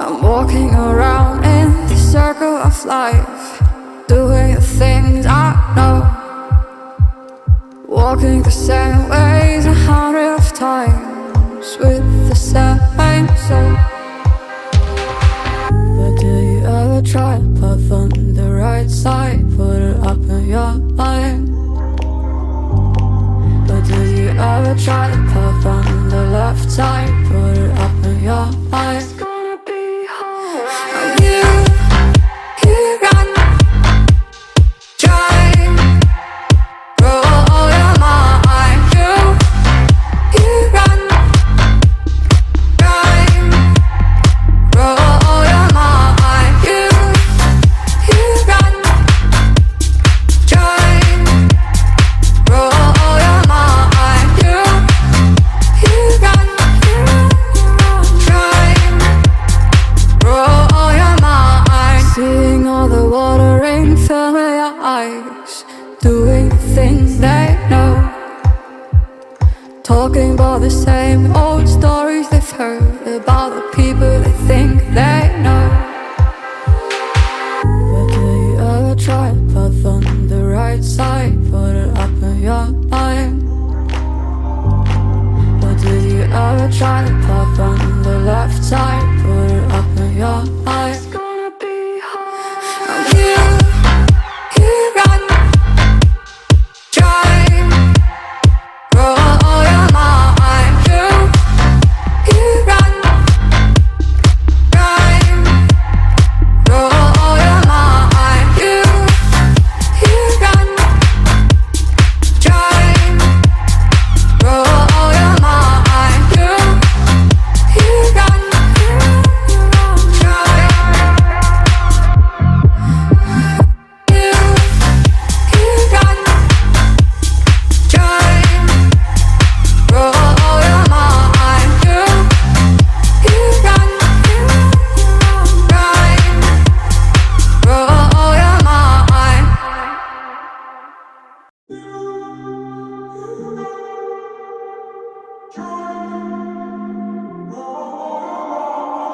I'm walking around in the circle of life, doing the things I know, walking the same ways 100 times with the same soul. But do you ever try to puff on the right side, put it up in your mind? But do you ever try to puff on the left side, put it up in your mind? It's gonna be hard. You run, try, roll your mind. You run, try, roll your mind. You run, try, roll your mind. You run, try, roll your mind. Seeing all the water in familiar eyes, doing the things they know, talking about the same old stories they've heard about the people they think they know. But do you ever try to puff on the right side, put it up in your mind? But do you ever try to puff on the left side, put it up in your mind? It's gonna be hard. You run, try, roll your mind. You run, try, roll your mind. You run, try, roll your mind. You run, try, roll your mind. You run, try, roll your mind.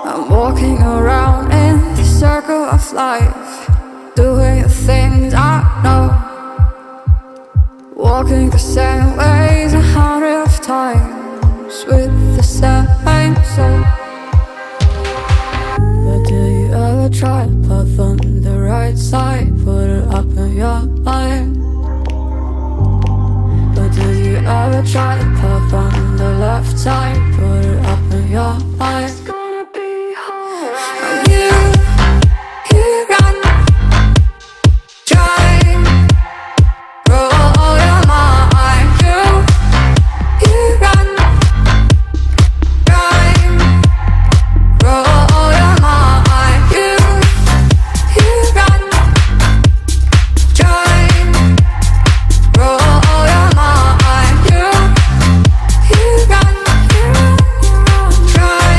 I'm walking around in the circle of life, doing the things I know, walking the same ways 100 times with the same soul. But do you ever try to puff on the right side, put it up in your mind? But do you ever try to puff on the left side, put it up in your mind? It's gonna be hard. You run, try, roll your mind. You run, try, roll your mind. You run, try, roll your mind. You run, try,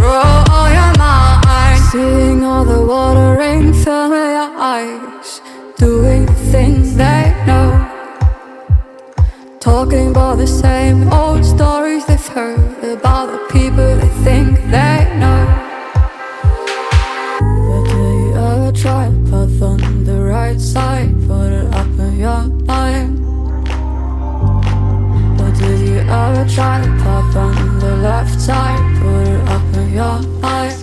roll your mind. Seeing all the water in familiar eyes, doing the things they know, talking about the same old stories they've heard about the people they think they know. But do you ever try to puff on the right side, put it up in your mind? But do you ever try to puff on the left side, put it up in your mind?